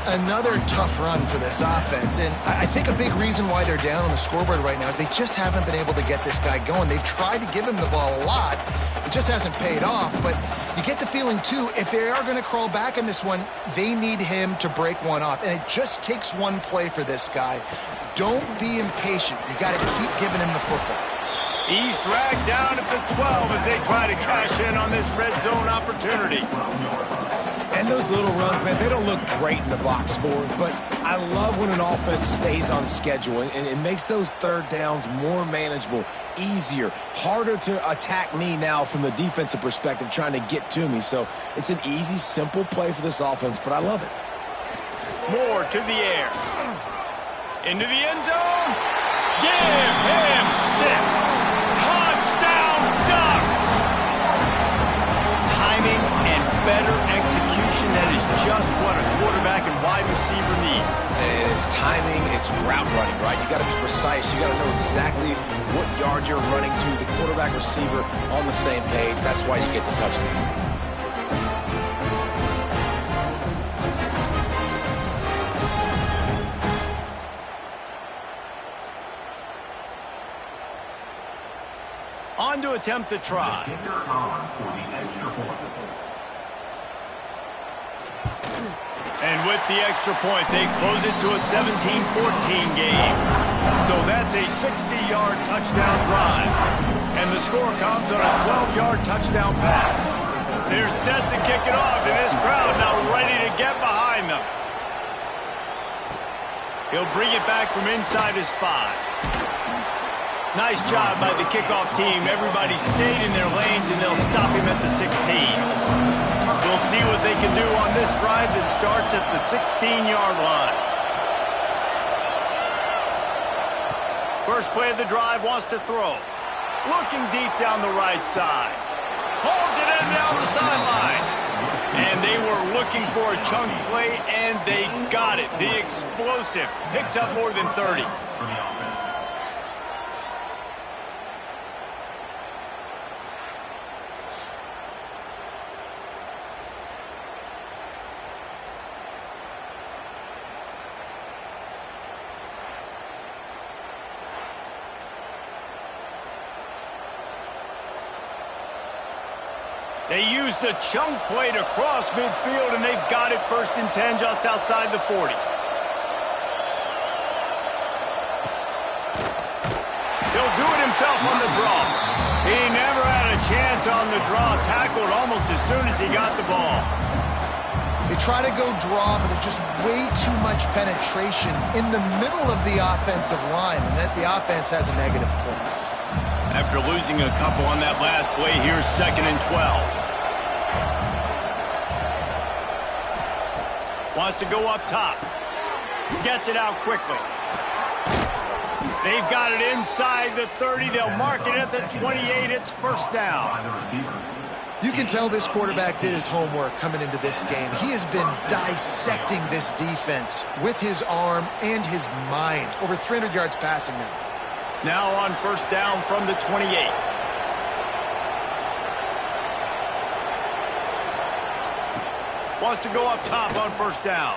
Another tough run for this offense, and I think a big reason why they're down on the scoreboard right now is they just haven't been able to get this guy going. They've tried to give him the ball a lot. It just hasn't paid off, but you get the feeling, too, if they are going to crawl back in this one, they need him to break one off, and it just takes one play for this guy. Don't be impatient. You got to keep giving him the football. He's dragged down at the 12 as they try to cash in on this red zone opportunity. And those little runs, man, they don't look great in the box score, but I love when an offense stays on schedule, and it makes those third downs more manageable, easier, harder to attack me now from the defensive perspective trying to get to me. So it's an easy, simple play for this offense, but I love it. Moore to the air. Into the end zone. Give him 6. Touchdown Ducks. Timing and better execution, that is just what a quarterback and wide receiver need. And it's timing, it's route running, right? You got to be precise. You got to know exactly what yard you're running to. The quarterback receiver on the same page. That's why you get the touchdown. On to attempt the try. And with the extra point, they close it to a 17-14 game. So that's a 60-yard touchdown drive. And the score comes on a 12-yard touchdown pass. They're set to kick it off, and this crowd now ready to get behind them. He'll bring it back from inside his 5. Nice job by the kickoff team. Everybody stayed in their lanes, and they'll stop him at the 16. We'll see what they can do on this drive that starts at the 16-yard line. First play of the drive, wants to throw. Looking deep down the right side. Pulls it in down the sideline. And they were looking for a chunk play, and they got it. The explosive picks up more than 30. They used the chunk play to cross midfield, and they've got it 1st and 10 just outside the 40. He'll do it himself on the draw. He never had a chance on the draw. Tackled almost as soon as he got the ball. They try to go draw, but there's just way too much penetration in the middle of the offensive line, and that the offense has a negative play. After losing a couple on that last play, here's 2nd and 12. Wants to go up top. Gets it out quickly. They've got it inside the 30. They'll mark it at the 28. It's 1st down. You can tell this quarterback did his homework coming into this game. He has been dissecting this defense with his arm and his mind. Over 300 yards passing now. Now on 1st down from the 28. Wants to go up top on 1st down.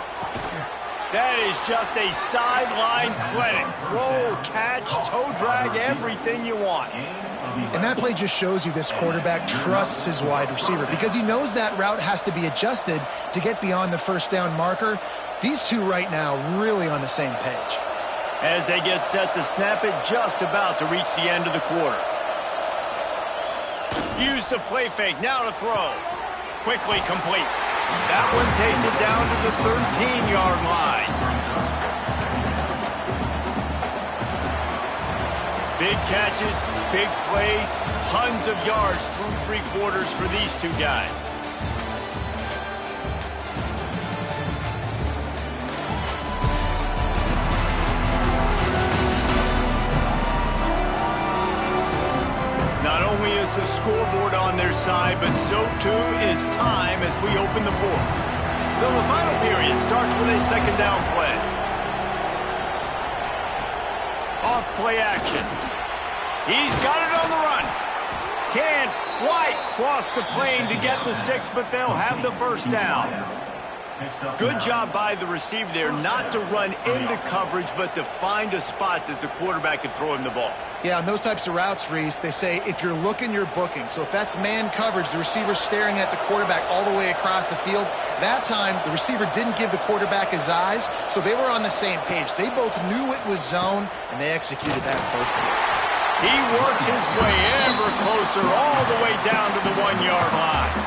That is just a sideline clinic. Throw, catch, toe drag, everything you want. And that play just shows you this quarterback trusts his wide receiver because he knows that route has to be adjusted to get beyond the 1st down marker. These two right now really on the same page. As they get set to snap it, just about to reach the end of the quarter. Use the play fake, now to throw. Quickly complete. That one takes it down to the 13-yard line. Big catches, big plays, tons of yards through 3 quarters for these two guys. Not only is the scoreboard on their side, but so too is time as we open the 4th. So the final period starts with a 2nd down play. Off play action. He's got it on the run. Can't quite cross the plane to get the 6, but they'll have the 1st down. Good job by the receiver there not to run into coverage, but to find a spot that the quarterback can throw him the ball. Yeah, on those types of routes, Reese, they say if you're looking, you're booking. So if that's man coverage, the receiver's staring at the quarterback all the way across the field. That time, the receiver didn't give the quarterback his eyes, so they were on the same page. They both knew it was zone, and they executed that perfectly. He works his way ever closer all the way down to the 1-yard line.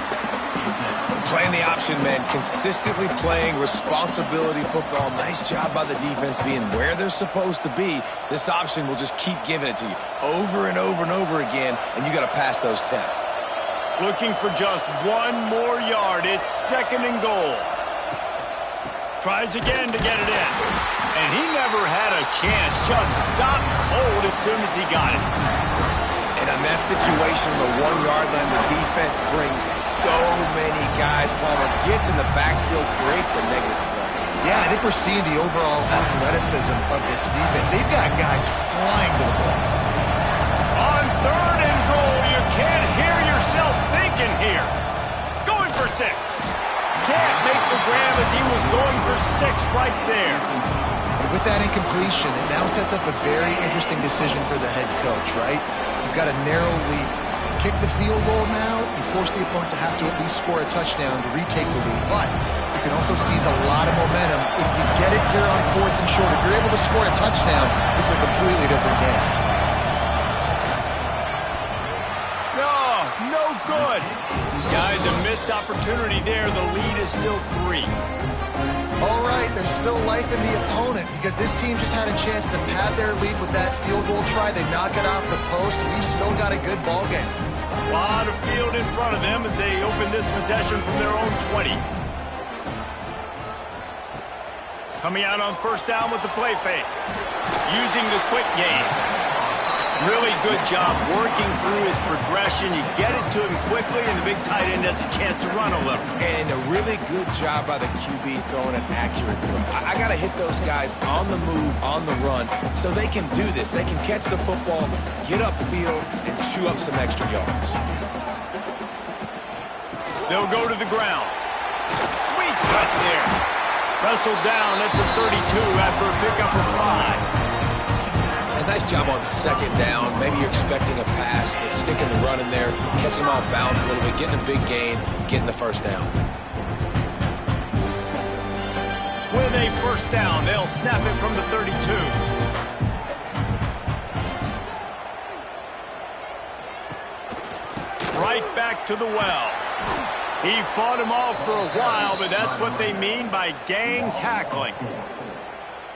Playing the option, man. Consistently playing responsibility football. Nice job by the defense being where they're supposed to be. This option will just keep giving it to you over and over and over again, and you got to pass those tests. Looking for just one more yard. It's 2nd and goal. Tries again to get it in. And he never had a chance. Just stopped cold as soon as he got it. And on that situation, the 1-yard line, the defense brings so many guys. Palmer gets in the backfield, creates the negative play. Yeah, I think we're seeing the overall athleticism of this defense. They've got guys flying to the ball. On 3rd and goal, you can't hear yourself thinking here. Going for 6. Can't make the grab as he was going for 6 right there. With that incompletion, it now sets up a very interesting decision for the head coach, right? You've got a narrow lead. Kick the field goal now, you force the opponent to have to at least score a touchdown to retake the lead. But you can also seize a lot of momentum. If you get it here on 4th and short, if you're able to score a touchdown, this is a completely different game. No good. Guys, a missed opportunity there. The lead is still 3. All right, there's still life in the opponent because this team just had a chance to pad their lead with that field goal try. They knock it off the post. We've still got a good ball game. A lot of field in front of them as they open this possession from their own 20. Coming out on 1st down with the play fake. Using the quick game. Really good job working through his progression. You get it to him quickly, and the big tight end has a chance to run a little. And a really good job by the QB throwing an accurate throw. I got to hit those guys on the move, on the run, so they can do this. They can catch the football, get upfield, and chew up some extra yards. They'll go to the ground. Sweet cut there. Wrestled down at the 32 after a pickup of 5. Nice job on 2nd down. Maybe you're expecting a pass, but sticking the run in there, catching them off balance a little bit, getting a big gain, getting the 1st down. With a 1st down, they'll snap it from the 32. Right back to the well. He fought him off for a while, but that's what they mean by gang tackling.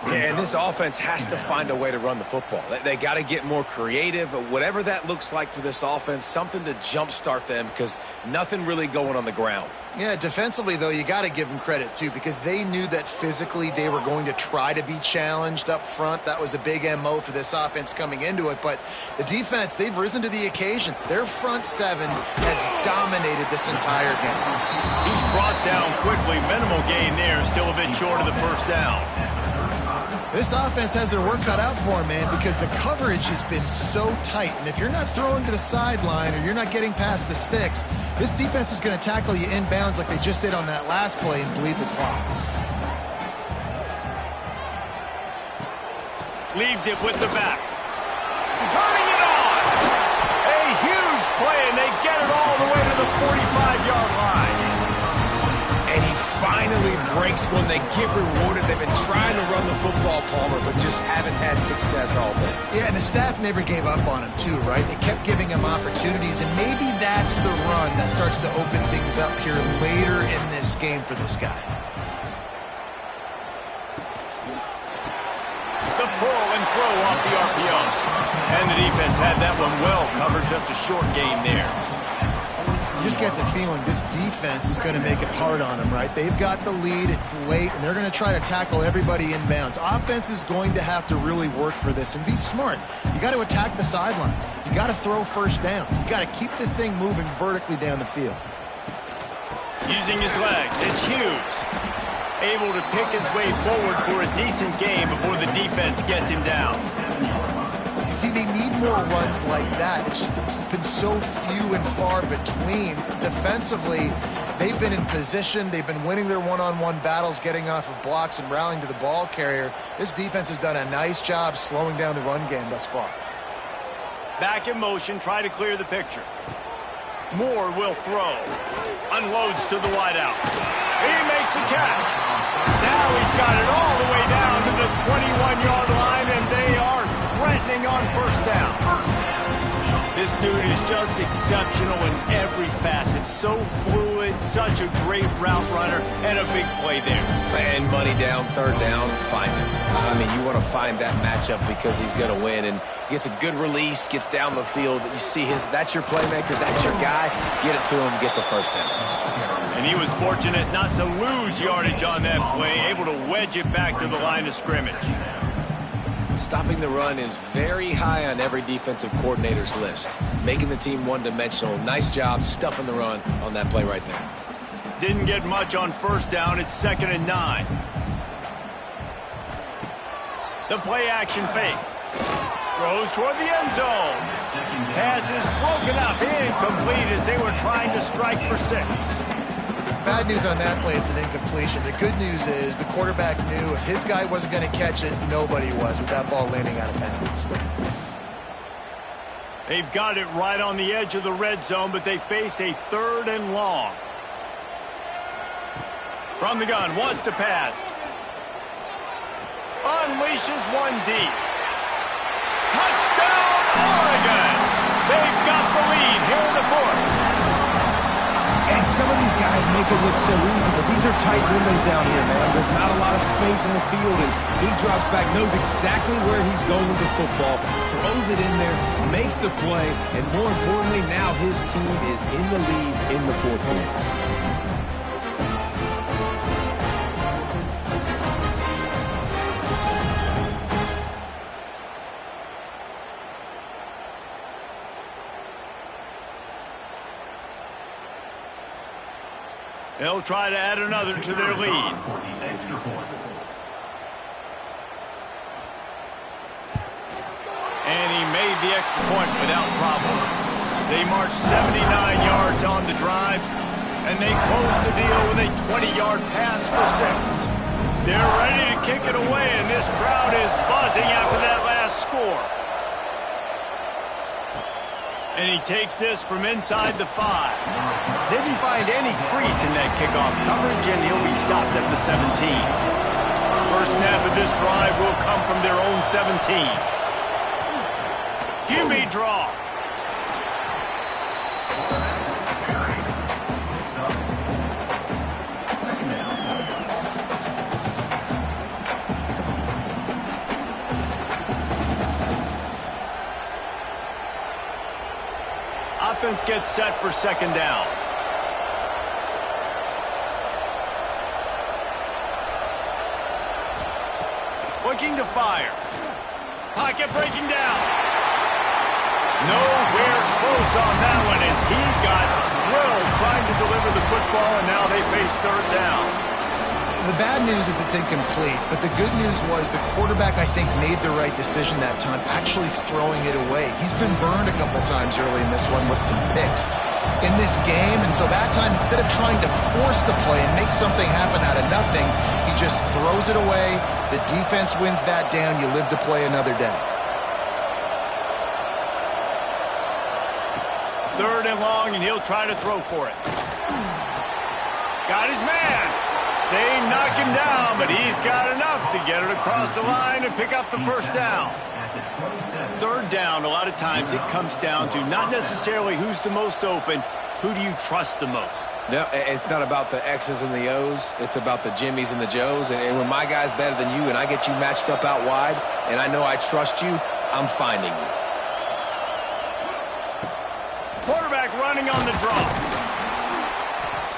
Yeah, and this offense has to find a way to run the football. They got to get more creative, whatever that looks like for this offense, something to jumpstart them because nothing really going on the ground. Yeah, defensively, though, you got to give them credit, too, because they knew that physically they were going to try to be challenged up front. That was a big MO for this offense coming into it. But the defense, they've risen to the occasion. Their front 7 has dominated this entire game. He's brought down quickly. Minimal gain there, still a bit short of the 1st down. This offense has their work cut out for them, man, because the coverage has been so tight. And if you're not throwing to the sideline or you're not getting past the sticks, this defense is going to tackle you inbounds like they just did on that last play and bleed the clock. Leaves it with the back. Turning it on. A huge play, and they get it all the way to the 45-yard line. And he finally breaks when they get rewarded. They've been trying to run the football, Palmer, but just haven't had success all day. Yeah, and the staff never gave up on him, too, right? They kept giving him opportunities, and maybe that's the run that starts to open things up here later in this game for this guy. The pull and throw off the RPO. And the defense had that one well covered, just a short gain there. You just get the feeling this defense is going to make it hard on them, right? They've got the lead, it's late, and they're going to try to tackle everybody inbounds. Offense is going to have to really work for this and be smart. You got to attack the sidelines. You got to throw 1st downs. You got to keep this thing moving vertically down the field. Using his legs, it's Hughes. Able to pick his way forward for a decent game before the defense gets him down. See, they need more runs like that. It's been so few and far between. Defensively, They've been in position. They've been winning their one-on-one battles, getting off of blocks and rallying to the ball carrier. This defense has done a nice job slowing down the run game thus far. Back in motion, try to clear the picture. Moore will throw. Unloads to the wideout. He makes the catch. Now he's got it all the way down to the 21-yard line, and they are threatening on first down. This dude is just exceptional in every facet. So fluid, such a great route runner, and a big play there. And money down, third down, find him. I mean, you want to find that matchup because he's going to win, and gets a good release, gets down the field. You see that's your playmaker, that's your guy. Get it to him, get the first down. And he was fortunate not to lose yardage on that play, able to wedge it back to the line of scrimmage. Stopping the run is very high on every defensive coordinator's list. Making the team one-dimensional. Nice job stuffing the run on that play right there. Didn't get much on first down. It's 2nd and 9. The play action fake. Throws toward the end zone. Pass is broken up. Incomplete as they were trying to strike for 6. Bad news on that play, it's an incompletion. The good news is the quarterback knew if his guy wasn't going to catch it, nobody was with that ball landing out of bounds. They've got it right on the edge of the red zone, but they face a 3rd and long. From the gun, wants to pass. Unleashes one deep. Touchdown, Oregon! They've got the lead here in the 4th. And some of these guys make it look so easy, but these are tight windows down here, man. There's not a lot of space in the field, and he drops back, knows exactly where he's going with the football, throws it in there, makes the play, and more importantly, now his team is in the lead in the 4th quarter. They'll try to add another to their lead. And he made the extra point without problem. They marched 79 yards on the drive, and they closed the deal with a 20-yard pass for 6. They're ready to kick it away, and this crowd is buzzing after that last score. And he takes this from inside the 5. Didn't find any crease in that kickoff coverage, and he'll be stopped at the 17. First snap of this drive will come from their own 17. QB draw. Offense gets set for 2nd down. Looking to fire. Pocket breaking down. Nowhere close on that one as he got drilled trying to deliver the football, and now they face 3rd down. The bad news is it's incomplete, but the good news was the quarterback, I think, made the right decision that time, actually throwing it away. He's been burned a couple times early in this one with some picks in this game, and so that time, instead of trying to force the play and make something happen out of nothing, he just throws it away. The defense wins that down. You live to play another day. 3rd and long, and he'll try to throw for it. Got his man. They knock him down, but he's got enough to get it across the line and pick up the first down. 3rd down, a lot of times it comes down to not necessarily who's the most open, who do you trust the most? No, it's not about the X's and the O's. It's about the Jimmies and the Joes. And when my guy's better than you and I get you matched up out wide and I know I trust you, I'm finding you. Quarterback running on the draw.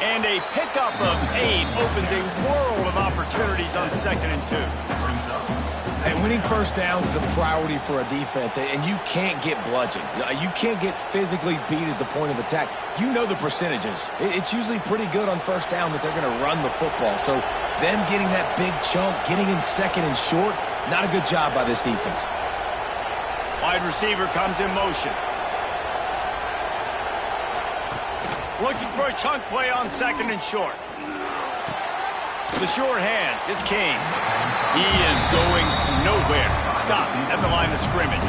And a pickup of 8 opens a world of opportunities on 2nd and 2. And winning first downs is a priority for a defense, and you can't get bludgeoned. You can't get physically beat at the point of attack. You know the percentages. It's usually pretty good on first down that they're going to run the football. So them getting that big chunk, getting in 2nd and short, not a good job by this defense. Wide receiver comes in motion. Looking for a chunk play on 2nd and short. The short hands, it's King. He is going nowhere. Stop at the line of scrimmage.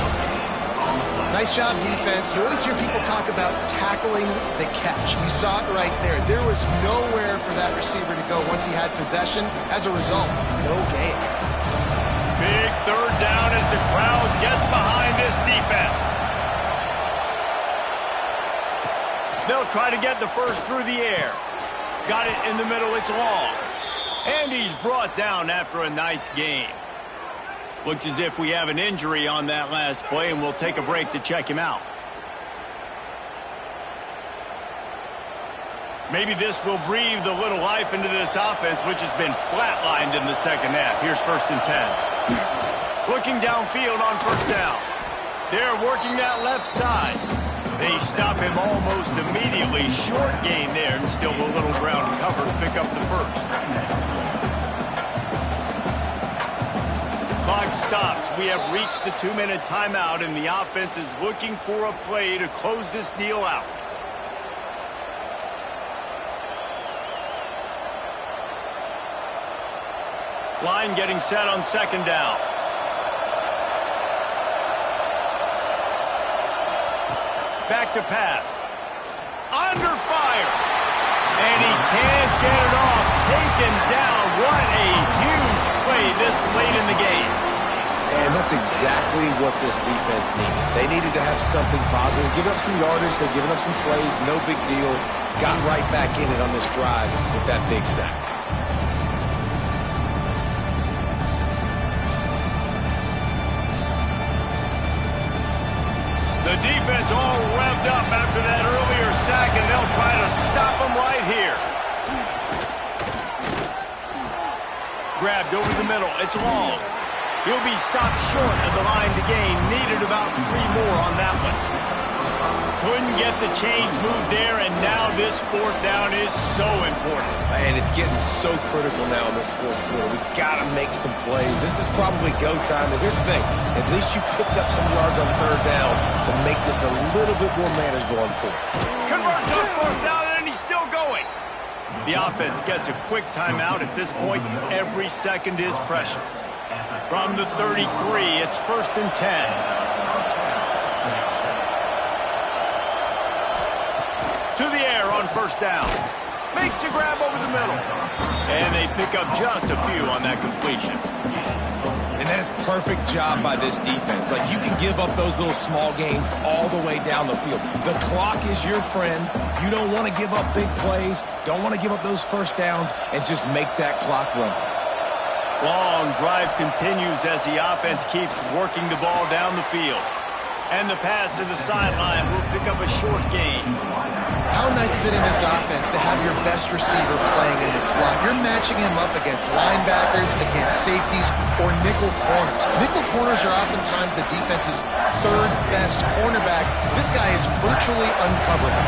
Nice job, defense. You always hear people talk about tackling the catch. You saw it right there. There was nowhere for that receiver to go once he had possession. As a result, no gain. Big 3rd down as the crowd gets behind this defense. They'll try to get the first through the air. Got it in the middle, it's long. And he's brought down after a nice gain. Looks as if we have an injury on that last play, and we'll take a break to check him out. Maybe this will breathe a little life into this offense, which has been flatlined in the 2nd half. Here's 1st and 10. Looking downfield on 1st down. They're working that left side. They stop him almost immediately. Short gain there, and still a little ground to cover to pick up the first. Clock stops. We have reached the 2-minute timeout, and the offense is looking for a play to close this deal out. Line getting set on 2nd down. Back to pass. Under fire. And he can't get it off. Taken down. What a huge play this late in the game. And that's exactly what this defense needed. They needed to have something positive. Give up some yardage. They've given up some plays. No big deal. Got right back in it on this drive with that big sack. The defense all revved up after that earlier sack, and they'll try to stop him right here. Grabbed over the middle. It's long. He'll be stopped short of the line to gain. Needed about 3 more on that one. Couldn't get the chains moved there, and now this 4th down is so important. And it's getting so critical now in this 4th quarter. We got to make some plays. This is probably go time. And here's the thing. At least you picked up some yards on 3rd down to make this a little bit more manageable on 4th. Converts on 4th down, and he's still going. The offense gets a quick timeout. At this point, every second is precious. From the 33, it's 1st and 10. To the air on 1st down. Makes the grab over the middle. And they pick up just a few on that completion. And that is perfect job by this defense. Like, you can give up those little small gains all the way down the field. The clock is your friend. You don't want to give up big plays. Don't want to give up those 1st downs, and just make that clock run. Long drive continues as the offense keeps working the ball down the field. And the pass to the sideline will pick up a short gain. How nice is it in this offense to have your best receiver playing in the slot? You're matching him up against linebackers, against safeties, or nickel corners. Nickel corners are oftentimes the defense's 3rd best cornerback. This guy is virtually uncoverable.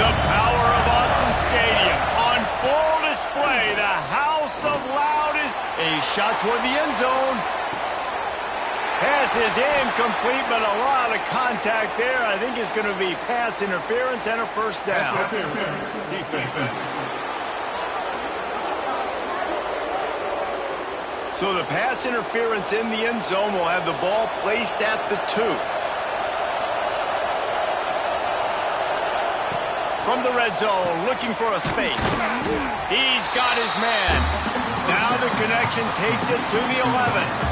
The power of Autzen Stadium on full display. The House of Loud is a shot toward the end zone. Pass is incomplete, but a lot of contact there. I think it's going to be pass interference and a 1st down. So the pass interference in the end zone will have the ball placed at the 2. From the red zone, looking for a space. He's got his man. Now the connection takes it to the 11.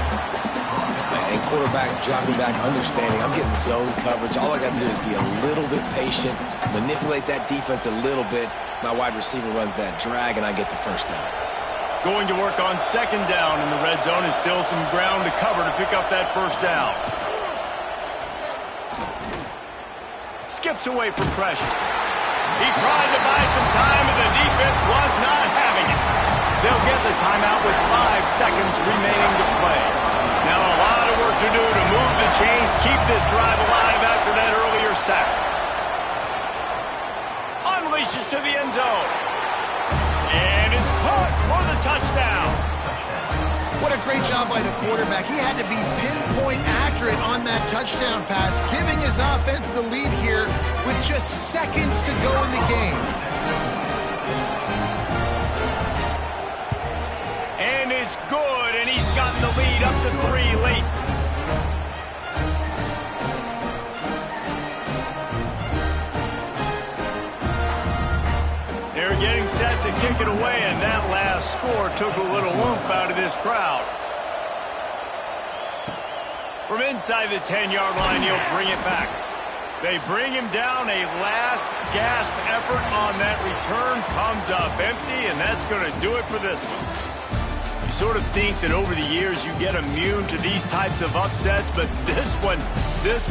And quarterback dropping back, understanding I'm getting zone coverage. All I got to do is be a little bit patient, manipulate that defense a little bit. My wide receiver runs that drag, and I get the 1st down. Going to work on 2nd down in the red zone, and still some ground to cover to pick up that 1st down. Skips away from pressure. He tried to buy some time, and the defense was not having it. They'll get the timeout with 5 seconds remaining to play. Now a lot of work to do to move the chains, keep this drive alive after that earlier sack. Unleashes to the end zone. And it's caught for the touchdown. What a great job by the quarterback. He had to be pinpoint accurate on that touchdown pass, giving his offense the lead here with just seconds to go in the game. And it's good, and he's gotten the lead up to 3 late. They're getting set to kick it away, and that last score took a little oomph out of this crowd. From inside the 10-yard line, he'll bring it back. They bring him down. A last gasp effort on that return comes up empty, and that's going to do it for this one. You sort of think that over the years you get immune to these types of upsets, but this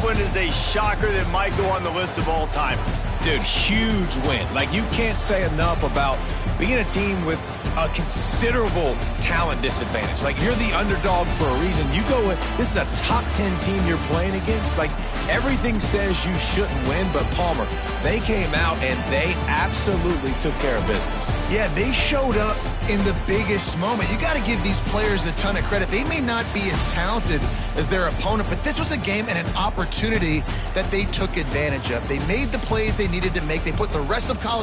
one is a shocker that might go on the list of all time. Dude, huge win. Like, you can't say enough about being a team with a considerable talent disadvantage. Like, you're the underdog for a reason. You go with, this is a top 10 team you're playing against. Like, everything says you shouldn't win, but Palmer, they came out and they absolutely took care of business. Yeah, they showed up in the biggest moment. You got to give these players a ton of credit. They may not be as talented as their opponent, but this was a game and an opportunity that they took advantage of. They made the plays they needed to make. They put the rest of college